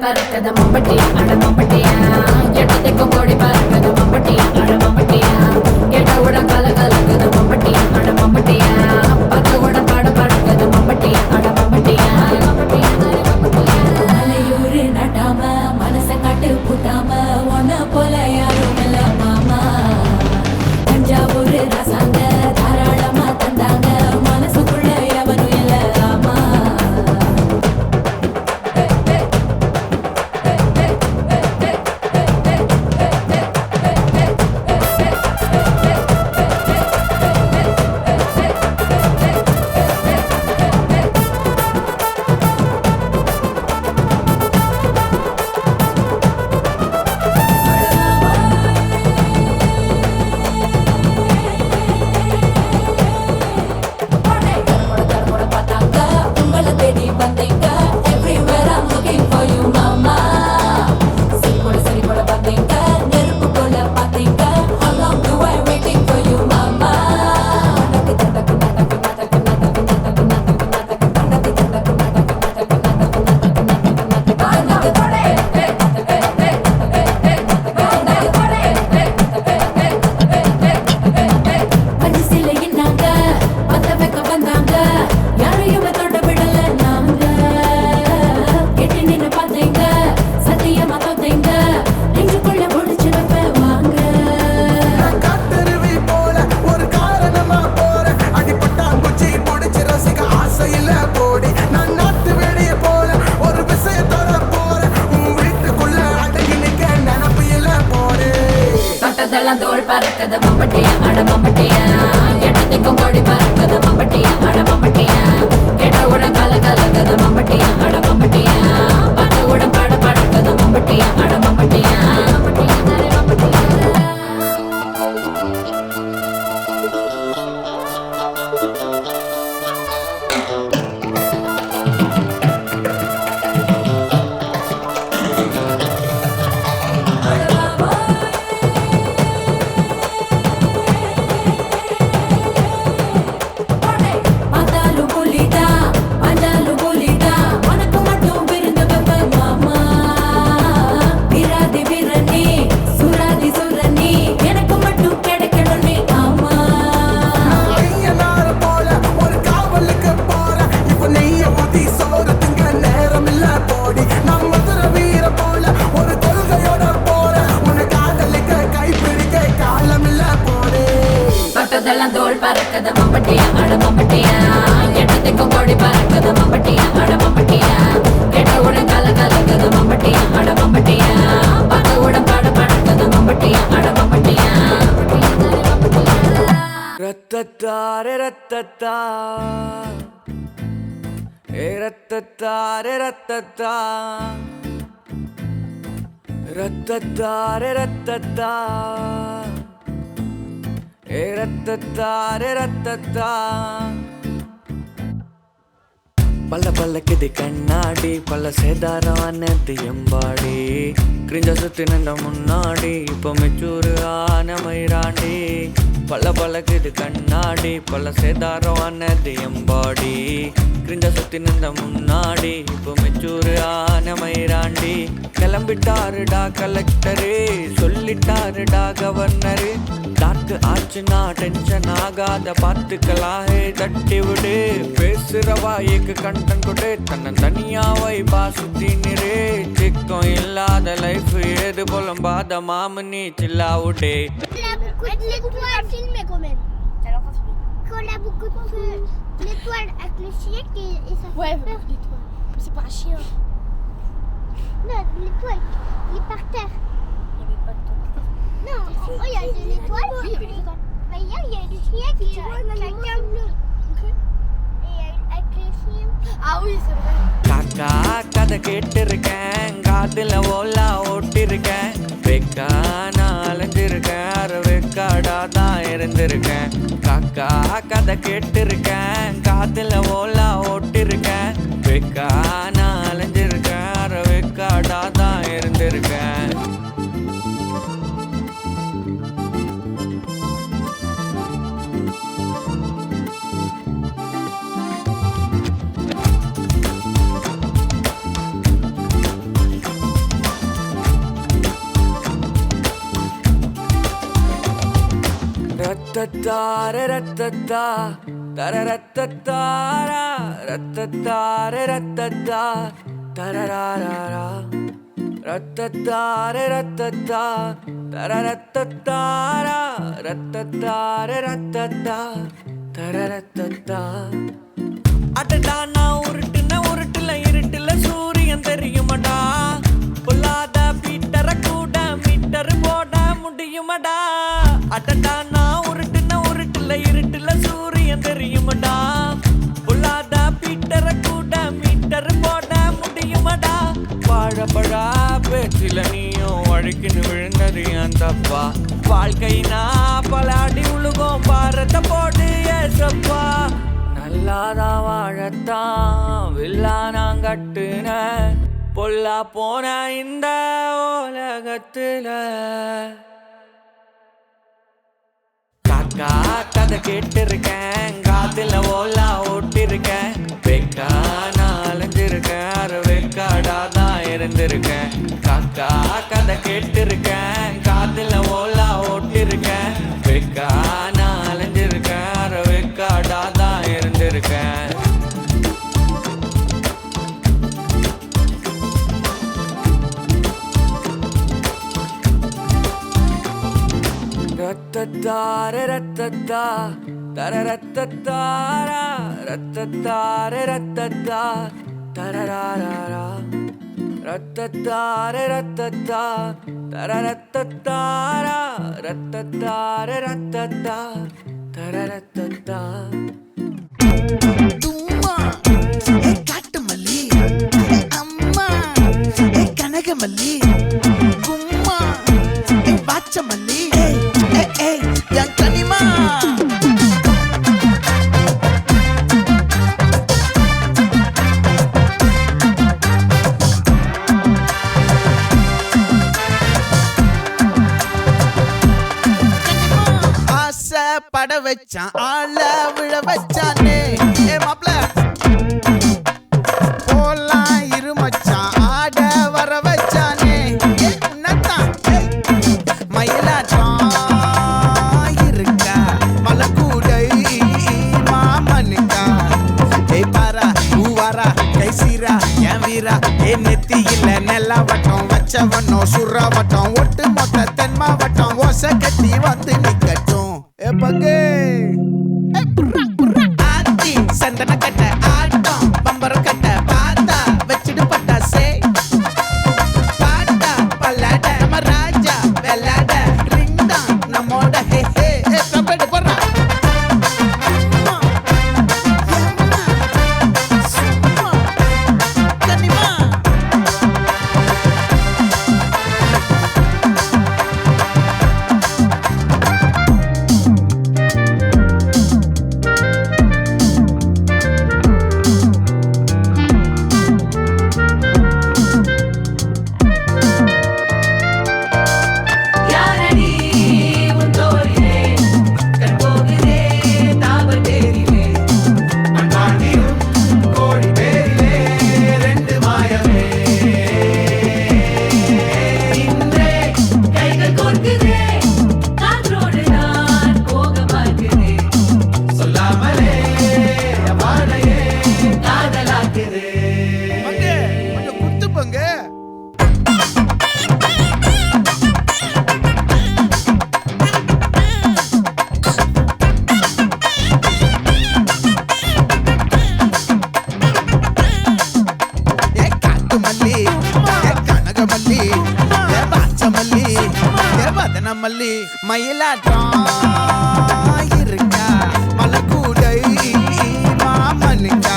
பறக்குது மம்பட்டி அட மம்பட்டியா எட்டத்துக்கும் கோடி பறக்குது மம்பட்டி அட மம்பட்டியா கேட்ட உடன் கல கலக்குது மம்பட்டி அட மம்பட்டியா பக்க உடன் பாட பறக்குது மம்பட்டி அட மம்பட்டியா மலையூரு நட்டாம மனச காட்டு பூட்டாம ஒன்ன போல யாரும் இல்ல மாமா தஞ்சாவூர் ரசாங்க தாராளமா தந்தாங்க மனசுக்குள்ள எவனும் இல்ல ஆமா தோல் பறக்குது மம்பட்டியா அட மம்பட்டியா எட்டத்துக்கும் கோடி பறக்குது மம்பட்டியா அட மம்பட்டியா கேட்ட உடன் கல கலக்குது மம்பட்டியா அட மம்பட்டியா பக்க உடன் பாட பறக்குது மம்பட்டியா அட மம்பட்டியா தோல் பறக்குது மம்பட்டியா அட மம்பட்டியா எட்டத்துக்கும் கோடி பறக்குது மம்பட்டியா அட மம்பட்டியா கேட்ட உடன் கல கலக்குது மம்பட்டியா அட மம்பட்டியா பக்க உடன் பாட பறக்குது மம்பட்டியா அட மம்பட்டியா ரத்தத்தாரே ரத்தத்தா ஏ ரத்தத்தாரே ரத்தத்தா ரத்தத்தாரே ரத்தத்தா ஏ ரத்தத்தாரே ரத்தத்தா பல்ல பல்லக்குது கண்ணாடி பல்ல சேதாரம் அன்னத்து எம்பாடி கிரிஞ்ச சுத்தி நின்ற முன்னாடி இப்போ மெச்சூரு ஆன மயிராண்டி பல்ல பல்லக்குது கண்ணாடி பல்ல சேதாரம் அன்னத்து எம்பாடி கிரிஞ்ச சுத்தி நின்ற முன்னாடி இப்போ மெச்சூரு ஆன மயிராண்டி கிளம்பிட்டாருடா கலெக்டரு சொல்லிட்டாருடா கவர்னரு டாக்கு ஆச்சுன்னா டென்ஷன் ஆகாத பார்த்துக்கலாஹே தட்டி விடு பேசுற வாய்க்கு கண்டன் கொடு தன்னை தனியா வைபா சுத்தி நிறு சிக்கம் இல்லாத லைஃப் ஏது புலம்பாத மாமனி சில்லா விடு L'étoile filmée quand même. Quand on a beaucoup de feu, l'étoile avec le chien et ça fait peur. L'étoile. C'est pas un chien. Non, l'étoile, il est par terre. Il n'y avait pas de temps. Non, oh, il y a de l'étoile. Oui, il y avait l'étoile. Mais hier, il y a du chien qui est avec un bleu. Et avec le chien. Ah oui, c'est vrai. காக்கா கதை கேட்டிருக்கேன் காதுல ஓலா ஓட்டிருக்கேன் வெக்கான அலைஞ்சிருக்கேன் அரவேக்காடா தான் இருந்திருக்கேன் காக்கா கதை கேட்டிருக்கேன் காதுல ஓலா ஓட்டிருக்கேன் வெக்கான அலைஞ்சிருக்கேன் அரவேக்காடா தான் இருந்திருக்கேன் ரத்தத்தார ரத்தத்தா தர ரத்தத்தாரா ரத்தத்தார ரத்தத்தா தரராரா ரத்தத்தார ரத்தத்தா தர ரத்தத்தாரா ரத்தத்தார ரத்தத்தா தர ரத்தத்தா அடடா நான் உருட்டுல இருட்டுல சூரியன் தெரியுமடா பொல்லாத பீட்டர கூட மீட்டர் போட முடியுமடா அடடா நான் உருட்டுல இருட்டுல சூரியன் தெரியுமடா பொல்லாத பீட்டர கூட மீட்டர் போட முடியுமடா வாழப்பழா பேச்சில நீயும் வழுக்கின்னு விழுந்தது என் தப்பா வாழ்க்கைனா பலாடி உழுகும் பாரத போடு ஏசப்பா நல்லாதான் வாழத்தான் வில்லா நான் கட்டுன பொல்லா போன இந்த உலகத்துல காக்கா கதை கேட்டிருக்கேன் காத்துல ஓலா ஓட்டிருக்கேன் வெக்கா நான் அலைஞ்சிருக்கேன் அரை வெக்காடாதான் இருந்திருக்கேன் காக்கா கதை கேட்டிருக்கேன் காத்துல ஓலா ஓட்டிருக்கேன் வெக்கா நான் அலைஞ்சிருக்கேன் அரை வெக்காடாதான் இருந்திருக்கேன் ரத்தத்தார ரத்தத்தா தர ரத்தத்தாரா ரத்தத்தார ரத்தத்தா தரராரா ரத்தத்தார ரத்தத்தா தர ரத்தத்தாரா ரத்தத்தார ரத்தத்தா தர ரத்தத்தா தும்மா ஏ காட்டுமல்லி ஏ அம்மா ஏ கனகமல்லி கும்மா ஏ பாச்சமல்லி ஏ என் கனிமா ஆசை பட வச்சான் ஆள விழ வச்சானே ஏ மாப்ள போலாம் இருமச்சான் ஆட வர வச்சானே ஏ உன்னத்தான் மயிலாட்டம் இருக்கா மலக்கூடை மாமனுக்கா ஏய் பாரா பூவாரா கைசீரா என் வீரா ஏ நெத்தி இல்ல நெல்லாவட்டம் வச்சவனோ சுறாவட்டம் ஒட்டு மொத்த தென் மாவட்டம் ஓசை கட்டி வந்து நிக்கட்டும் ஏ பங்கே ஆத்தி சந்தன கட்ட ஆட்டம் பம்பரம் கட்ட பாத்தா வச்சிடு பட்டாசே பாட்டா பல்லாட நம்ம ராஜா வெள்ளாட ரிண்டா நம்மோட ஹே ஹே ஏ கபடி போறா கனிமா யாரடி உன் தோளிலே கண் போகுதே தாவத்தேரிலே மண்பாண்டியும் கோடி பேரிலே ரெண்டு மாயமே இன்றே கைகள் கோர்க்குதே காற்றோடு நான் போக பார்க்குதே சொல்லாமலே வாழையே காதலாக்குதே பங்கே கொஞ்சம் குத்து பங்கே ஏ காட்டுமல்லி ஏ கனகமல்லி ஏ பாச்சமல்லி ஏ வதனமல்லி மயிலாட்டம் இருக்கா மலக்கூடை மாமனுக்கா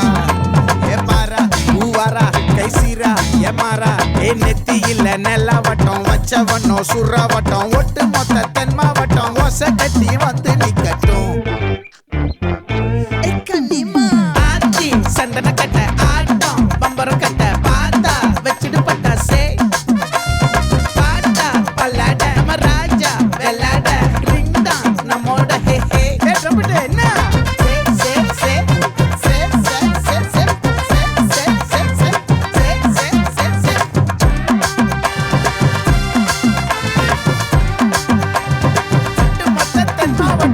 ஏ பாரா பூவாரா கைசீரா ஏ மாறா ஏ நெத்தி இல்ல நெல்லாவட்டம் வச்சவனோ சுறாவட்டம் ஒட்டு மொத்த தென் மாவட்டம் ஓசை கட்டி வந்து நிக்கட்டும் ஏ கனிமா ஆச்சி சந்தன கட்ட ஆட்டம் பம்பரம் கட்ட பாத்தா வச்சிடு பட்டாசே பாட்டா பல்லாட நம்ம ராஜா வெள்ளாட ரிண்டா நம்மோட ஹே ஹே ஏ ட்ரம்பட் என்ன சே சே சே சே சே சே சே சே சே சே சே சே சே ஒட்டு மொத்த தென் மாவட்டம்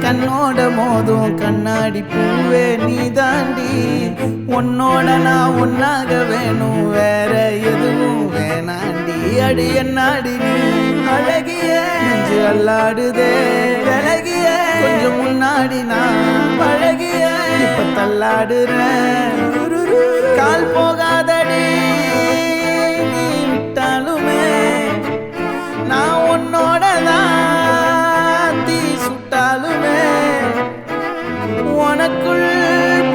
கண்ணோட மோதும் கண்ணாடி பூவே நீ தாண்டி உன்னோட நான் ஒன்னாக வேணும் வேற எதுவும் வேணாண்டி அடி என்னாடி நீ அழகிய நெஞ்சு அல்லாடுதே விலகிய கொஞ்சம் முன்னாடி நான் பழகிய இப்ப தள்ளாடுறேன் கால் போகாதடி நீ விட்டாலுமே நான் உன்னோட தான் தீ சுட்டாலுமே உனக்குள்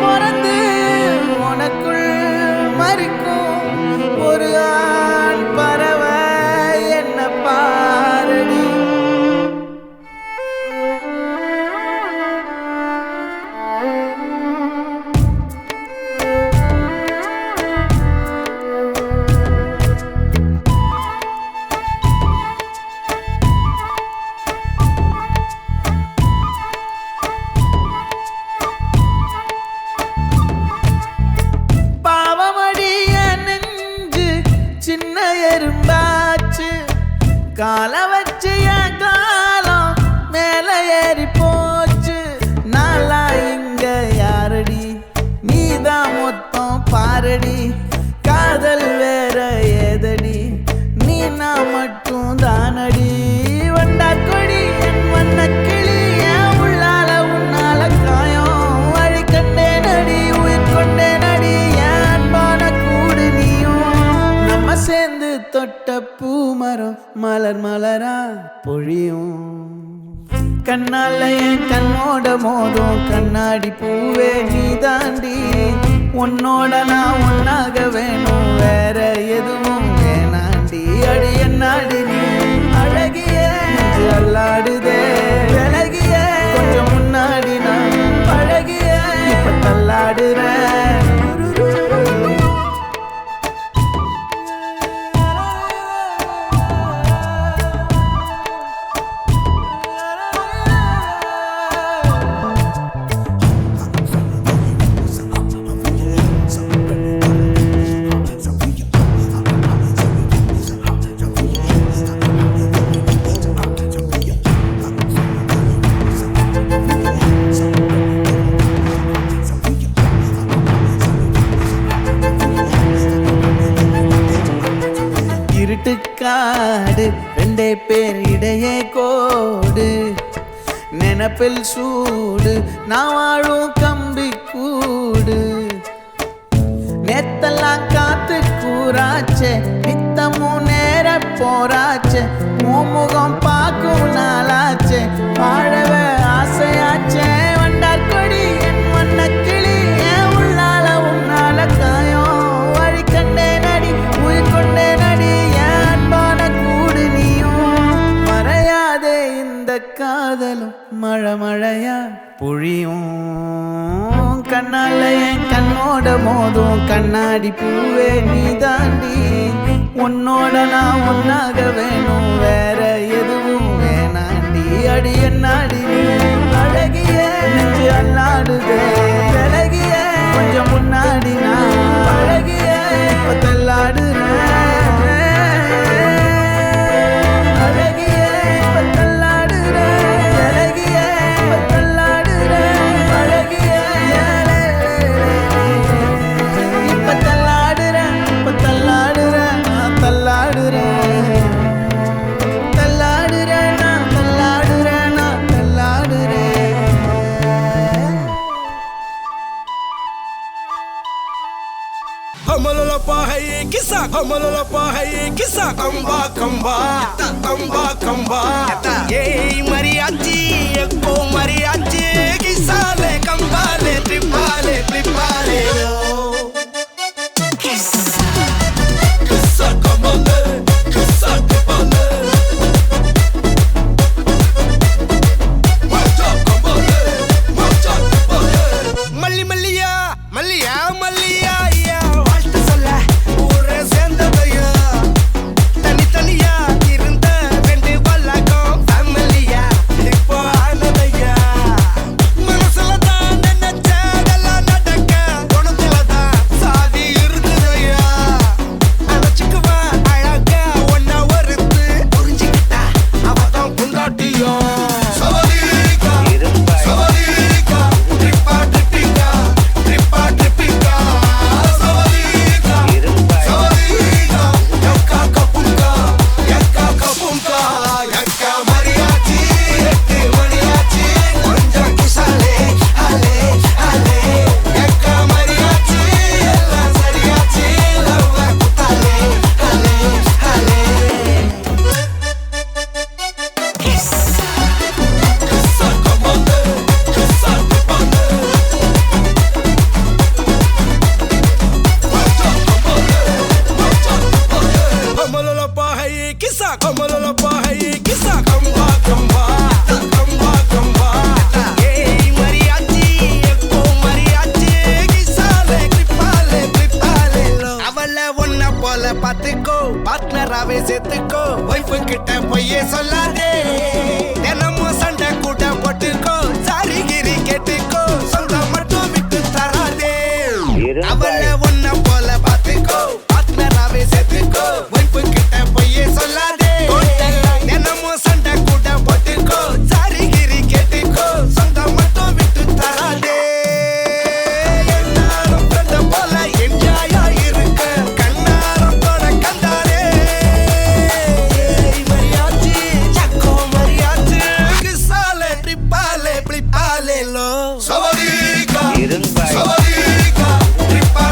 பிறந்து உனக்குள் மறிக்கும் ஒரு ஆண் பறவை என்ன பாரடி சின்ன எறும்பாச்சு கால வச்சு என் காலம் மேல ஏறி போச்சு நாளா இங்க யாரடி நீதான் மொத்தம் பாரடி காதல் வேற ஏதடி நீ நான் மட்டும் தானடி வண்டா கொடி என் வண்ண கிளி என் உள்ளால உன்னால காயம் வழி கண்டே நடி உயிர் கொண்டே நடி என் அன்பான கூடு நீயும் நம்ம சேர்ந்து தொட்ட பூமரம் மலர் மலரா பொழியும் கண்ணால என் கண்ணோட மோதும் கண்ணாடி பூவே நீ தாண்டி உன்னோட நான் ஒன்னாக வேணும் வேற எதுவும் வேணாண்டி அடி என்னாடி நீ அழகிய நெஞ்சு அல்லாடுதே விலகிய கொஞ்சம் முன்னாடி நான் பழகிய இப்ப தள்ளாடுறேன் இருட்டுக்காடு ரெண்டே பேர் இடையே கோடு நினப்பில் சூடு நான் வாழும் கம்பி கூடு நேத்தெல்லாம் காத்து கூறாச்சே நித்தமும் நேர போராச்சே முகம் பார்க்கும் நாளாச்சே வாழவே ஆசையாச்சே வண்டார் கொடி என் வண்ண கிளி என் உள்ளால உன்னால காயம் வழி கண்டே நடி உயிர் கொண்டே நடி என் அன்பான கூடு நீயும் மறையாதே இந்த காதலும் மழை மழையா பொழியும் கண்ணால என் கண்ணோட மோதும் கண்ணாடி பூவே நீ தாண்டி உன்னோட நான் ஒன்னாக வேணும் வேற எதுவும் வேணாண்டி அடி என்னாடி நீ அழகிய நெஞ்சு அல்லாடுதே விலகிய கொஞ்சம் முன்னாடி நான் பழகிய இப்ப தள்ளாடுறேன் அழகிய இப்ப தள்ளாடுறேன் விலகிய இப்ப தள்ளாடுறேன் பழகிய இப்ப தள்ளாடுறேன் நான் தள்ளாடுறேன் தள்ளாடுறேன் நான் தள்ளாடுறேன் நான் தள்ளாடுறேன் Amalolopa hai kisa, amalolopa hai kisa, kamba kamba, kamba kamba. Yey mariachi, ekko mariachi, kisa le kamba le tripale tripale. Kisa kamba le, kisa tripale. Wacha kamba le, wacha tripale. Malli malliya, malliya malliya. தனித்தனியா இருந்த ரெண்டு வல்லகம் ஃபேமிலியா இப்போ ஆனதையா பாத்துக்கோ பார்ட்னராவே சேர்த்துக்கோ wife கிட்ட பொய்யே சொல்லாதே தினமும் சண்டை கூட போட்டுக்கோ சாரிகிரி கேட்டுக்கோ சொந்தம் மட்டும் விட்டு தராதே அவளை ஒன்ன போல பாத்துக்கோ பார்ட்னராவே சேர்த்துக்கோ வைஃப் கிட்ட பொய்யே சொல்லாதே தினமும் சண்டை கூட போட்டுக்கோ சாரிகிரி கேட்டுக்கோ சொந்தம் மட்டும் விட்டு தராதே Sabadica, sabadica, tripa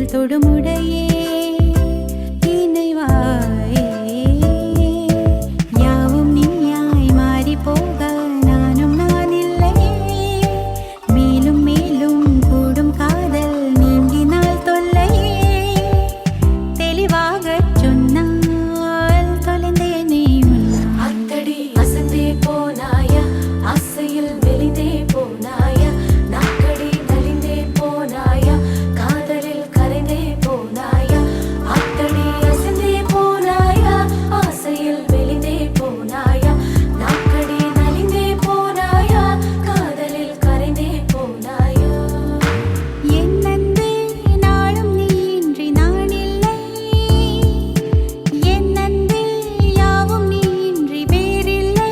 இதழ் தொடுமுடையே இணைவாயே யாவும் நீயாய் மாறி போக நானும் நான் இல்லையே மேலும் மேலும் கூடும் காதல் நீங்கினால் தொல்லையே தெளிவாகச் சொன்னால் தொலைந்தேனே அத்தடி அசந்தே போனாயா ஆசையில் மெலிந்தே போனாயா நாக்கடி நலிந்தே போனாயா காதலில் கரைந்தே போனாயா அத்தடி அசந்தே போனாயா ஆசையில் மெலிந்தே போனாயா நாக்கடி நலிந்தே போனாயா காதலில் கரைந்தே போனாயா என் அன்பே நாளும் நீயின்றி நான் இல்லை என் அன்பே யாவும் நீயின்றி வேறில்லை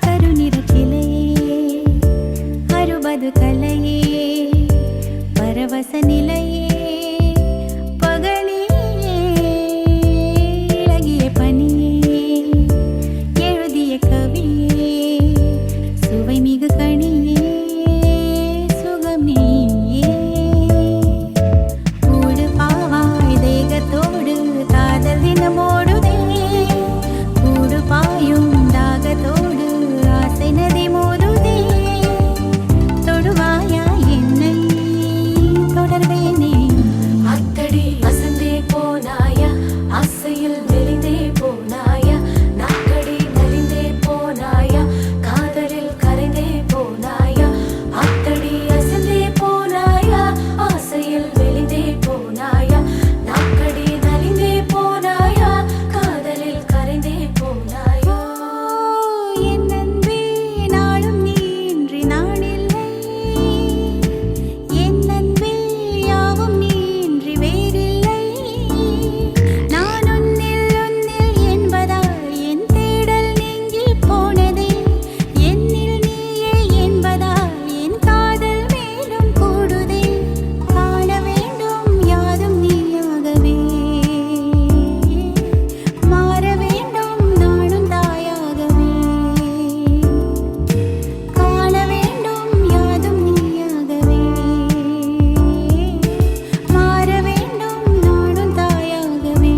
கருநிறச் சிலையே அறுபது கலையே பரவச நிலையே பகலியே இளகிய பனியே எழுதிய கவியே சுவை மிகு கனியே சுகம் நீயே கூடு பாவாய் தேகத்தோடு காதல் தினமோடுதே கூடு பாயும் தாகத்தோடு ஆசை நதி மோதுதே தொடுவாயா என்னை தொடர்வேனே அத்தடி அசந்தே போனாயா ஆசையில் மெலிந்தே போனாயா நாக்கடி நலிந்தே போனாயா காதலில் கரைந்தே போனாயா அத்தடி அசந்தே போனாயா ஆசையில் மெலிந்தே போனாயா நாக்கடி நலிந்தே போனாயா காதலில் கரைந்தே போனாயா என் அன்பே நாளும் நீயின்றி நான் இல்லை என் அன்பே யாவும் நீயின்றி வேறில்லை நான் உன்னில் என்பதால் என் தேடல் நீங்கி போனதே என்னில் நீயே என்பதால் என் காதல் மேலும் கூடுதே காண வேண்டும் யாதும் நீயாகவே மாற வேண்டும் நானும் தாயாகவே காண வேண்டும் யாதும் நீயாகவே மாற வேண்டும் நானும் தாயாகவே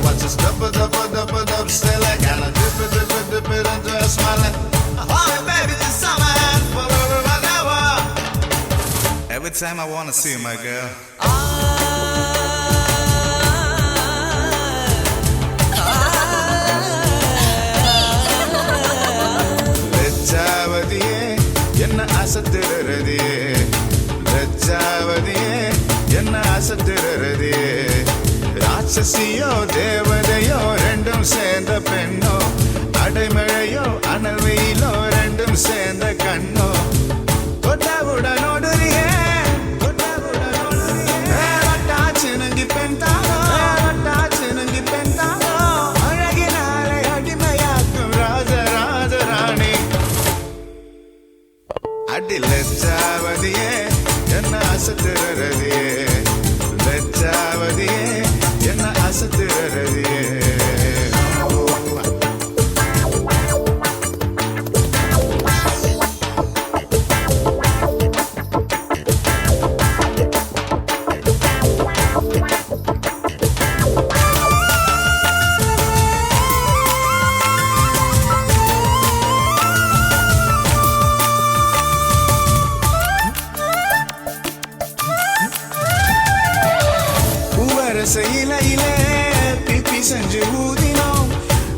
What's this dub still I gotta dip it into a smiling. Oh baby, this summer and forever and ever. Every time I wanna see you, my girl. லட்சாவதியே என்ன அசத்துறதியே லட்சாவதியே என்ன அசத்துறதியே ராட்சசியோ தேவதையோ ரெண்டும் சேர்ந்த பெண்ணோ அடைமழையோ அனல் வெயிலோ ரெண்டும் சேர்ந்த கண்ணோ தொட்டவுடனோடுறியே வட்டாச்சினுங்கி பெண்தானோ வட்டாச்சினுங்கி பெண்தானோ அழகினாலே அடிமையாக்கும் ராஜராணி அடி லட்சாவதியே என்ன அசத்துறதியே லட்சாவதியே அசத்துறதியே இலையிலே பிப்பி செஞ்சு ஊதினோம்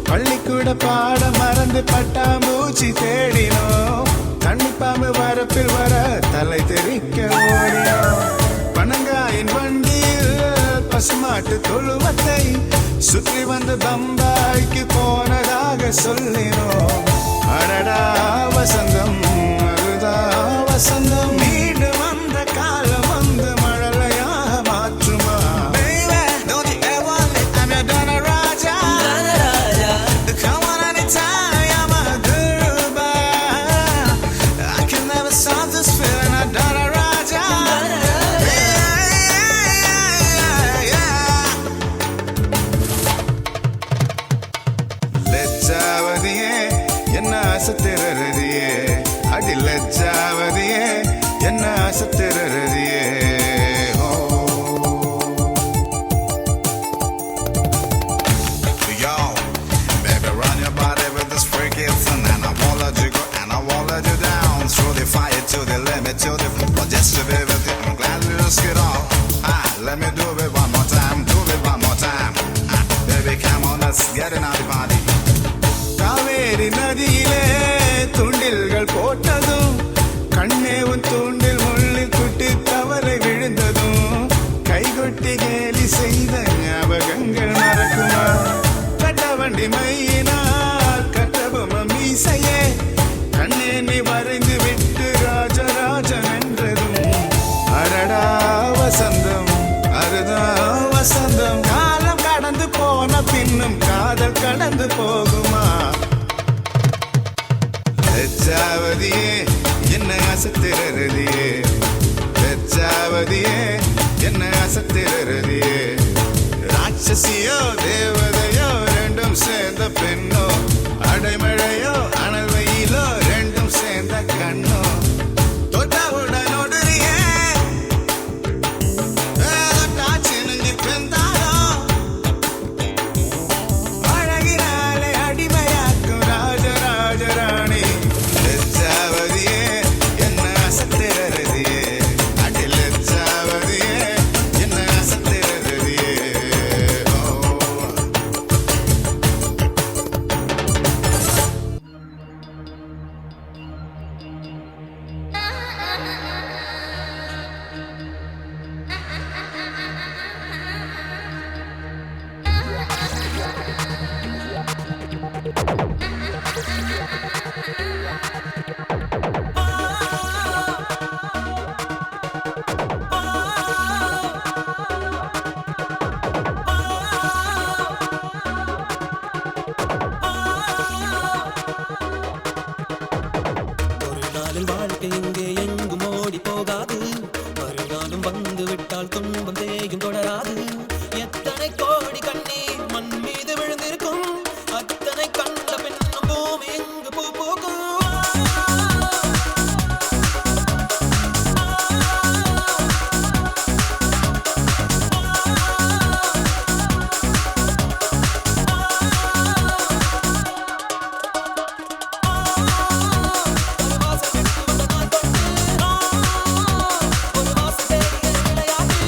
பள்ளிக்கூட பாட மறந்து பட்டாம்பூச்சி தேடினோம் தண்ணிப்பாம்பு வரப்பில் வர தலை தெரிக்க ஓடினோம் பனங்காயின் வண்டியில் பசுமாட்டு தொழுவத்தை சுற்றி வந்து பம்பாய்க்கு போனதாக சொல்லினோம் அடடா வசந்தம் அதுதா வசந்தம் வீடு வந்த காலம் வந்து மழலையாக மாற்றுமா லஜ்ஜாவதியே என்ன அசத்திரதியே அடி லஜ்ஜாவதியே என்ன அசத்திரதியே Yo, baby, run your body with this freaky thing, and I won't let you go, and I won't let you down. Throw the fire to the limit, to the but just to be with you, I'm glad we risk it all. Let me do it one more time, do it one more time. Baby, come on, let's get it out the body. Kaveri நதியிலே துண்டில்கள் போட்டதும் கண்ணே உன் தூண்டில் முள்ளில் குட்டி தவறை விழுந்ததும் கைகொட்டி கேலி செய்த ஞாபகங்கள் மறக்குமா கட்டவண்டி மையினால் கட்டபொம்ம மீசையே கண்ணே நீ வரைந்து விட்டு ராஜராஜன் என்றதும் அடடா வசந்தம் அதுதா வசந்தம் காலம் கடந்து போன பின்னும் காதல் கடந்து போகுமா லஜ்ஜாவதியே என்ன அசத்திரதியே லஜ்ஜாவதியே என்ன அசத்திரதியே ராட்சசியோ தேவதையோ ரெண்டும் சேர்ந்த பெண்ணோ அடைமழையோ அனல் வெயிலோ ரெண்டும் சேர்ந்த கண்ணோ தொட்டவுடன் ஒடுறியே தொட்டாச்சு நெஞ்சு பெந்தாலோ அழகினாலே அடிமையாக்கும் ராஜராஜராணி லஜ்ஜாவதியே என்ன அசத்திரதியே அடி லஜ்ஜாவதியே என்ன அசத்திரதியே ஒரு நாளில் வாழ்க்கை இங்கே எங்கும் ஓடி போகாது மறுநாளும் வந்து விட்டால் துன்பம் தேயும் தொடராது எத்தனை கோடி கண்ணீர் மண் மீது விழுந்திருக்கும் அத்தனை கண்ட பின்னும் பூமி எங்கு பூ பூக்கும் ஒரு வாசம் தேடி விளையாட்டு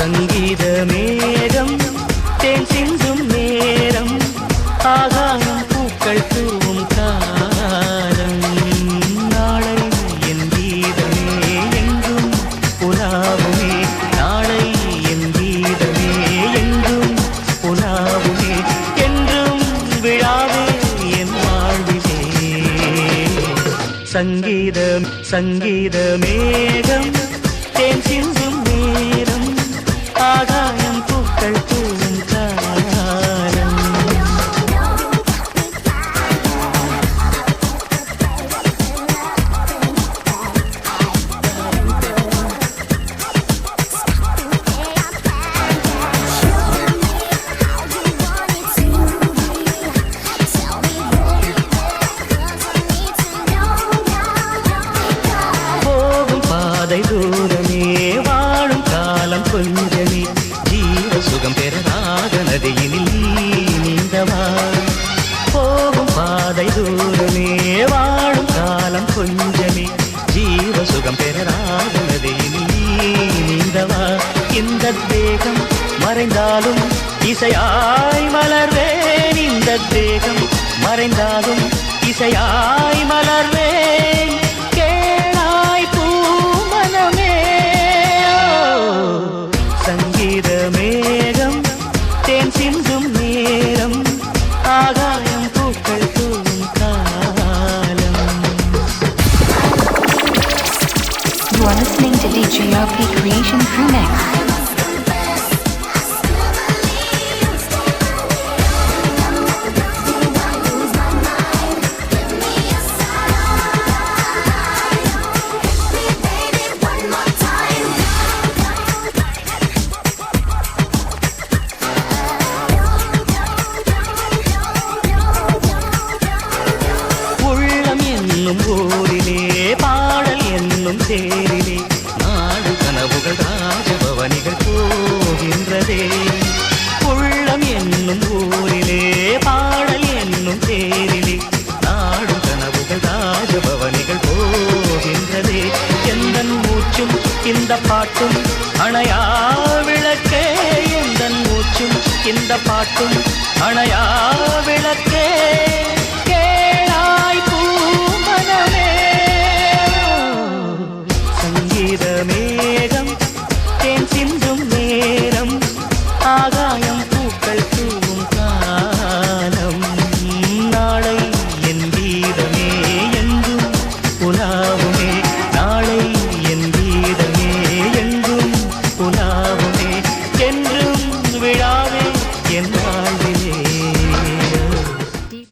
சங்கீத மேகம் தேன் சிந்தும் நேரம் ஆகாயம் பூக்கள் தூவும் காலம் நாளை என் கீதமே எங்கும் புலாவுமே நாளை என் கீதமே எங்கும் புலாவுமே என்றும் விழாவே என் வாழ்விலே சங்கீதம் சங்கீத மேகம் தேன் சிந்தும் நேரம் ஆகாயம் பூக்கள் தூவும் காலம் போகும் பாதை தூரமே வாழும் காலம் கொஞ்சமே ஜீவ சுகம் பெறராக நதியினில் நீந்தவா போகும் பாதை தூரமே வாழும் காலம் கொஞ்சமே ஜீவ சுகம் பெறராக நதியினில் நீந்தவா இந்த தேகம் மறைந்தாலும் இசையாய் மலர்வேன் இந்த தேகம் மறைந்தாலும் இசையாய் மலர்வேன் கேளாய் பூமனமே சங்கீத மேகம் தேன் சிந்தும் நேரம் ஆகாயம் பூக்கள் தூவும் காலம். You are listening to DJ RP Creation Crew Mix. உள்ளம் என்னும் ஊரிலே பாடல் என்னும் தேரிலே நாடு கனவுகள் ராஜபவனிகள் போகின்றதே உள்ளம் என்னும் ஊரிலே பாடல் என்னும் தேரிலே நாடு கனவுகள் ராஜபவனிகள் போகின்றதே எந்தன் மூச்சும் இந்த பாட்டும் அணையா விளக்கே எந்தன் மூச்சும் இந்த பாட்டும் அணையா விளக்கே கேளாய் பூமனமே